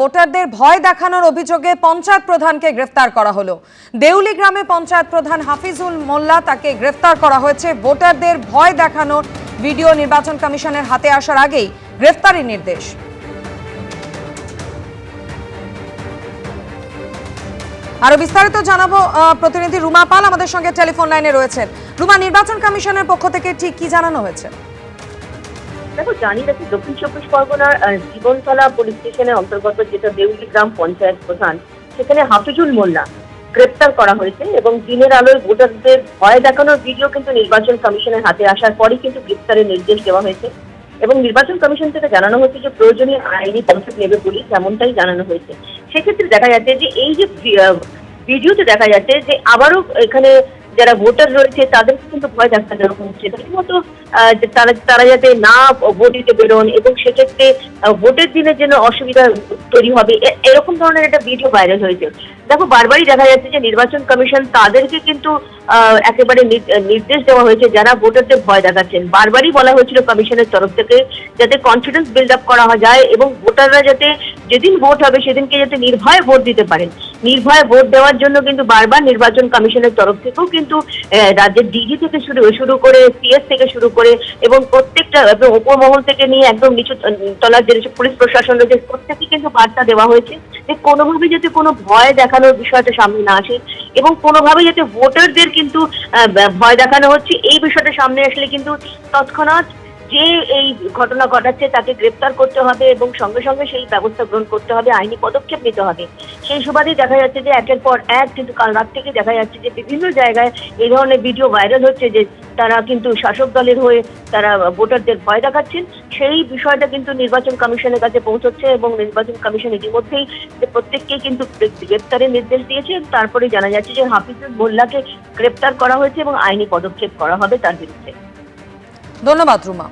ভোটারদের ভয় দেখানোর অভিযোগে পঞ্চায়েত প্রধানকে গ্রেফতার করা হলো। দেউলি গ্রামে পঞ্চায়েত প্রধান হাফিজুল মোল্লা তাকে গ্রেফতার করা হয়েছে। ভোটারদের ভয় দেখানোর ভিডিও নির্বাচন কমিশনের হাতে আসার আগেই গ্রেফতারের নির্দেশ। আরো বিস্তারিত জানাবো প্রতিনিধি রুমা পাল আমাদের সঙ্গে টেলিফোন লাইনে রয়েছেন। রুমা, নির্বাচন কমিশনের পক্ষ থেকে ঠিক কি জানানো হয়েছে? দেখো, জানি রাখি দক্ষিণ চব্বিশ পরগনার জীবনতলা পুলিশ স্টেশনের অন্তর্গত যেটা দেউলি গ্রাম পঞ্চায়েত প্রধান, সেখানে হাফিজুল মোল্লা গ্রেপ্তার করা হয়েছে এবং দিনের আলোয় ভোটারদের ভয় দেখানোর ভিডিও কিন্তু নির্বাচন কমিশনের হাতে আসার পরই কিন্তু গ্রেপ্তারের নির্দেশ দেওয়া হয়েছে এবং নির্বাচন কমিশন থেকে জানানো হয়েছে যে প্রয়োজনীয় আইনি পদক্ষেপ নেবে পুলিশ, এমনটাই জানানো হয়েছে। সেক্ষেত্রে দেখা যাচ্ছে যে এই যে ভিডিওতে দেখা যাচ্ছে যে আবারও এখানে যারা ভোটার রয়েছে তাদেরকে কিন্তু ভয় দেখানো হচ্ছে, প্রথমত তারা যাতে না ভোট দিতে বেরোন এবং সেক্ষেত্রে ভোটের দিনে যেন অসুবিধা তৈরি হবে, এরকম ধরনের একটা ভিডিও ভাইরাল হয়েছে। দেখো, বারবারই দেখা যাচ্ছে যে নির্বাচন কমিশন তাদেরকে কিন্তু একেবারে নির্দেশ দেওয়া হয়েছে যারা ভোটারদের ভয় দেখাচ্ছেন। বারবারই বলা হয়েছিল কমিশনের তরফ থেকে যাতে কনফিডেন্স বিল্ড আপ করা যায় এবং ভোটাররা যাতে যেদিন ভোট হবে সেদিনকে যাতে নির্ভয়ে ভোট দিতে পারেন। নির্ভয়ে ভোট দেওয়ার জন্য কিন্তু বারবার নির্বাচন কমিশনের তরফ থেকেও কিন্তু রাজ্যের ডিজি থেকে শুরু করে সিএস থেকে শুরু করে এবং প্রত্যেকটা উপমহল থেকে নিয়ে একদম নিচু তলার যে পুলিশ প্রশাসন রয়েছে প্রত্যেকে কিন্তু বার্তা দেওয়া হয়েছে যে কোনোভাবে যাতে কোনো ভয় দেখানোর বিষয়টা সামনে না আসে এবং কোনোভাবে যাতে ভোটারদের কিন্তু ভয় দেখানো হচ্ছে এই বিষয়টা সামনে আসলে কিন্তু তৎক্ষণাৎ যে এই ঘটনা ঘটাচ্ছে তাকে গ্রেপ্তার করতে হবে এবং সঙ্গে সঙ্গে সেই ব্যবস্থা গ্রহণ করতে হবে, আইনি পদক্ষেপ নিতে হবে। সেই সুবাদেই দেখা যাচ্ছে যে একের পর এক কিন্তু কাল রাত থেকে দেখা যাচ্ছে যে বিভিন্ন জায়গায় এই ধরনের ভিডিও ভাইরাল হচ্ছে যে তারা কিন্তু শাসক দলের হয়ে তারা ভোটারদের ভয় দেখাচ্ছেন। সেই বিষয়টা কিন্তু নির্বাচন কমিশনের কাছে পৌঁছচ্ছে এবং নির্বাচন কমিশন ইতিমধ্যেই প্রত্যেককে কিন্তু গ্রেপ্তারের নির্দেশ দিয়েছে। তারপরে জানা যাচ্ছে যে হাফিজুল মোল্লাকে গ্রেপ্তার করা হয়েছে এবং আইনি পদক্ষেপ করা হবে তার বিরুদ্ধে। ধন্যবাদ রুমা।